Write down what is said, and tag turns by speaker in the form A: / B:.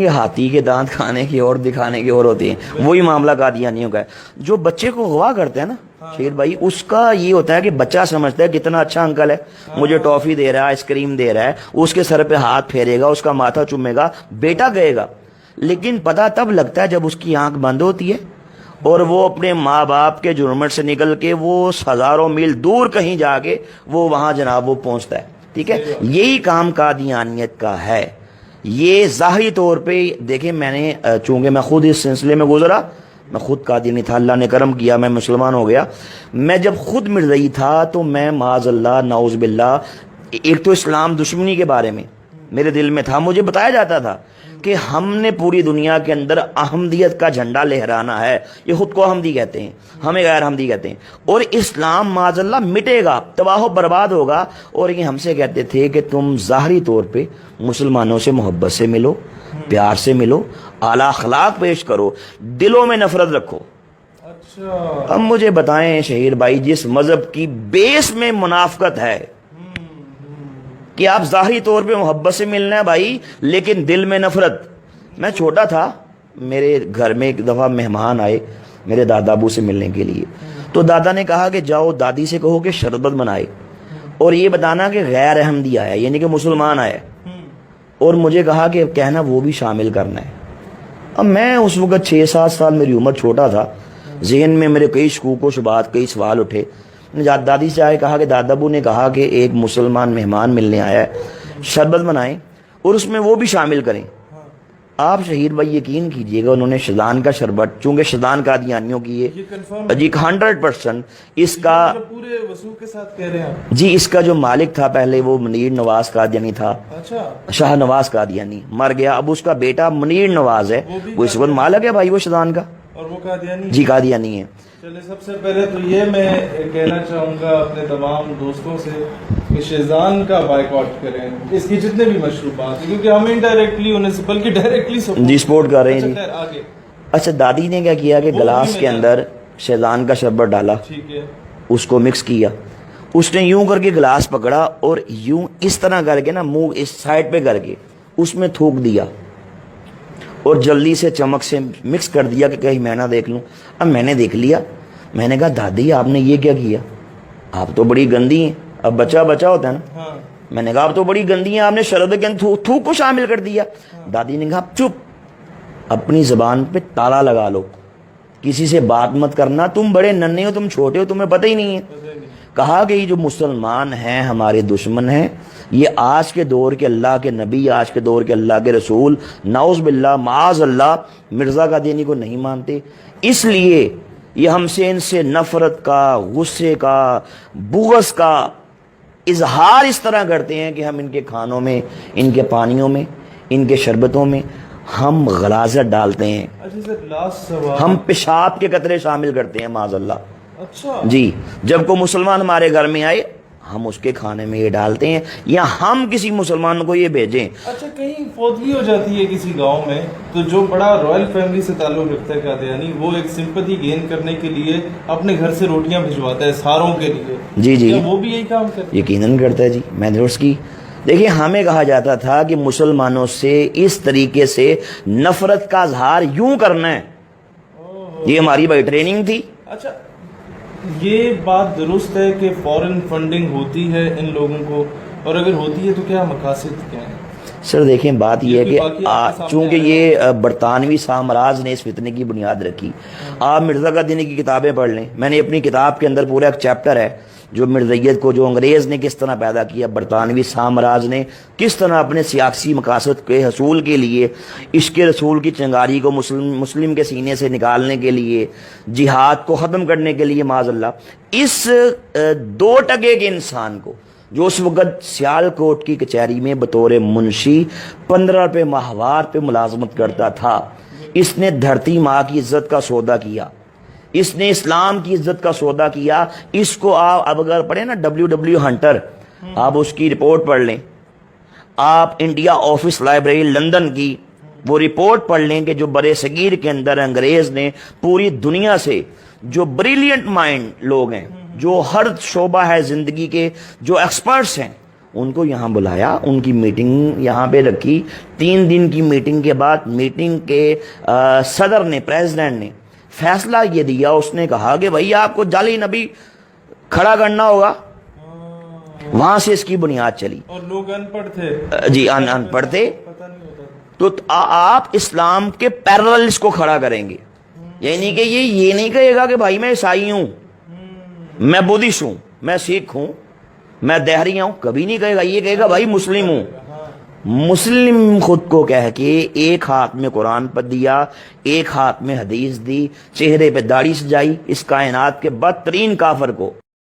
A: یہ ہاتھی کے دانت کھانے کی اور دکھانے کی اور ہوتی ہیں، وہی معاملہ قادیانیوں کا ہے. جو بچے کو اغوا کرتے ہیں نا شیر بھائی، اس کا یہ ہوتا ہے کہ بچہ سمجھتا ہے کتنا اچھا انکل ہے، مجھے ٹافی دے رہا ہے، آئس کریم دے رہا ہے، اس کے سر پہ ہاتھ پھیرے گا، اس کا ماتھا چومے گا، بیٹا گئے گا. لیکن پتہ تب لگتا ہے جب اس کی آنکھ بند ہوتی ہے اور وہ اپنے ماں باپ کے جرمٹ سے نکل کے وہ ہزاروں میل دور کہیں جا کے وہ وہاں جناب وہ پہنچتا ہے. ٹھیک ہے، یہی کام قادیانیت کا ہے. یہ ظاہری طور پہ دیکھیں، میں نے چونکہ میں خود اس سلسلے میں گزرا، میں خود قادیانی تھا، اللہ نے کرم کیا میں مسلمان ہو گیا. میں جب خود مرزئی تھا تو میں معاذ اللہ نعوذ باللہ، ایک تو اسلام دشمنی کے بارے میں میرے دل میں تھا، مجھے بتایا جاتا تھا کہ ہم نے پوری دنیا کے اندر احمدیت کا جھنڈا لہرانا ہے. یہ خود کو احمدی کہتے ہیں، ہمیں غیر احمدی کہتے ہیں، اور اسلام معاذ اللہ مٹے گا، تباہ و برباد ہوگا. اور یہ ہم سے کہتے تھے کہ تم ظاہری طور پہ مسلمانوں سے محبت سے ملو، پیار سے ملو، اعلیٰ اخلاق پیش کرو، دلوں میں نفرت رکھو. اب مجھے بتائیں شہیر بھائی، جس مذہب کی بیس میں منافقت ہے کہ آپ ظاہری طور پہ محبت سے ملنا ہے بھائی لیکن دل میں نفرت. میں چھوٹا تھا، میرے گھر میں ایک دفعہ مہمان آئے میرے دادا ابو سے ملنے کے لیے، تو دادا نے کہا کہ جاؤ دادی سے کہو کہ شربت بنائے اور یہ بتانا کہ غیر احمدی آیا یعنی کہ مسلمان آیا، اور مجھے کہا کہ کہنا وہ بھی شامل کرنا ہے. اب میں اس وقت 6-7 سال میری عمر، چھوٹا تھا، ذہن میں میرے کئی شکوک و شبہات، کئی سوال اٹھے. دادی سے آئے کہا کہ دادا ابو نے کہا کہ ایک مسلمان مہمان ملنے آیا ہے، شربت بنائیں اور اس میں وہ بھی شامل کریں. آپ شہید بھائی یقین کیجئے گا، انہوں نے شیطان کا شربت، چونکہ شیطان قادیانیوں کی ہے جی 100%، اس کا
B: پورے وضوح کے ساتھ کہہ رہے ہیں
A: جی، اس کا جو مالک تھا پہلے وہ منیر نواز قادیانی تھا، شاہ نواز قادیانی مر گیا، اب اس کا بیٹا منیر نواز ہے، وہ اس وقت مالک ہے بھائی وہ شیطان کا،
B: اور وہ قادیانی
A: جی قادیانی ہے.
B: چلے سب سے پہلے تو یہ میں کہنا چاہوں گا اپنے تمام دوستوں سے کہ شیزان کا بائیکاٹ کریں، اس کی جتنے بھی مشروبات ہیں، کیونکہ ہم انڈائریکٹلی انہیں بلکہ ڈائریکٹلی
A: جی سپورٹ کر رہے ہیں جی. اچھا دادی نے کیا کیا کہ گلاس کے اندر شیزان کا شربت ڈالا،
B: ٹھیک ہے،
A: اس کو مکس کیا، اس نے یوں کر کے گلاس پکڑا اور یوں اس طرح کر کے نا منہ اس سائڈ پہ کر کے اس میں تھوک دیا اور جلدی سے چمک سے مکس کر دیا کہ کہیں میں نہ دیکھ لوں. اب میں نے دیکھ لیا، میں نے کہا دادی آپ نے یہ کیا کیا، آپ تو بڑی گندی ہیں. اب بچہ ہوتا ہے نا، میں نے کہا آپ تو بڑی گندی ہیں، آپ نے شربت کے اندر تھوک کو شامل کر دیا. دادی نے کہا چپ، اپنی زبان پہ تالا لگا لو، کسی سے بات مت کرنا، تم بڑے ننھے ہو، تم چھوٹے ہو، تمہیں پتہ ہی نہیں ہے. کہا کہ یہ جو مسلمان ہیں ہمارے دشمن ہیں، یہ آج کے دور کے اللہ کے نبی، آج کے دور کے اللہ کے رسول نعوذ باللہ معاذ اللہ مرزا قادیانی کو نہیں مانتے، اس لیے یہ ہم سے ان سے نفرت کا، غصے کا، بغض کا اظہار اس طرح کرتے ہیں کہ ہم ان کے کھانوں میں، ان کے پانیوں میں، ان کے شربتوں میں ہم غلاظت ڈالتے ہیں، ہم پیشاب کے قطرے شامل کرتے ہیں معاذ اللہ.
B: اچھا
A: جی، جب کوئی مسلمان ہمارے گھر میں آئے ہم اس کے کھانے میں یہ ڈالتے ہیں، یا ہم کسی مسلمان کو یہ بھیجیں.
B: اچھا کہیں فوتگی ہو جاتی ہے کسی گاؤں میں تو جو بڑا رائل فیملی سے تعلق رکھتا ہے قادیانی، وہ ایک سمپتھی گین کرنے کے لیے اپنے گھر سے روٹیاں بھجواتا ہے ساروں کے لیے،
A: جی جی
B: وہ بھی یہی کام کرتا ہے؟
A: یقیناً کرتا ہے جی. میں نے اس کی دیکھیے، ہمیں کہا جاتا تھا کہ مسلمانوں سے اس طریقے سے نفرت کا اظہار یوں کرنا ہے، یہ ہماری بڑی ٹریننگ تھی.
B: اچھا یہ بات درست ہے کہ فورن فنڈنگ ہوتی ہے ان لوگوں کو، اور اگر ہوتی ہے تو کیا مقاصد کیا ہیں؟
A: سر دیکھیں بات یہ ہے کہ چونکہ یہ برطانوی سامراج نے اس فتنے کی بنیاد رکھی. آپ مرزا قادیانی کی کتابیں پڑھ لیں، میں نے اپنی کتاب کے اندر پورا ایک چیپٹر ہے جو مرزائیت کو، جو انگریز نے کس طرح پیدا کیا، برطانوی سامراج نے کس طرح اپنے سیاسی مقاصد کے حصول کے لیے عشق رسول کی چنگاری کو مسلم کے سینے سے نکالنے کے لیے، جہاد کو ختم کرنے کے لیے معاذ اللہ، اس 2% کے انسان کو جو اس وقت سیال کوٹ کی کچہری میں بطور منشی 15 روپے ماہوار پہ ملازمت کرتا تھا، اس نے دھرتی ماں کی عزت کا سودا کیا، اس نے اسلام کی عزت کا سودا کیا. اس کو آپ اب اگر پڑھیں نا WW ہنٹر، آپ اس کی رپورٹ پڑھ لیں، آپ انڈیا آفس لائبریری لندن کی وہ رپورٹ پڑھ لیں کہ جو برے صغیر کے اندر انگریز نے پوری دنیا سے جو بریلینٹ مائنڈ لوگ ہیں، جو ہر شعبہ ہے زندگی کے جو ایکسپرٹس ہیں، ان کو یہاں بلایا, ان کی میٹنگ یہاں پہ رکھی. 3 دن کی میٹنگ کے بعد میٹنگ کے صدر نے, پریزیڈنٹ نے فیصلہ یہ دیا, اس نے کہا کہ بھائی آپ کو جعلی نبی کھڑا کرنا ہوگا. وہاں سے اس کی بنیاد چلی.
B: اور لوگ ان پڑھ تھے,
A: جی ان پڑھ تھے,
B: پتہ نہیں ہوتا.
A: تو آپ اسلام کے پیرلل اس کو کھڑا کریں گے. یعنی کہ یہ نہیں کہے گا کہ بھائی میں عیسائی ہوں, میں بدھسٹ ہوں, میں سکھ ہوں, میں دہریہ ہوں, کبھی نہیں کہے گا. یہ کہے گا بھائی مسلم ہوں. مسلم خود کو کہہ کے ایک ہاتھ میں قرآن پر دیا, ایک ہاتھ میں حدیث دی, چہرے پہ داڑھی سجائی, اس کائنات کے بدترین کافر کو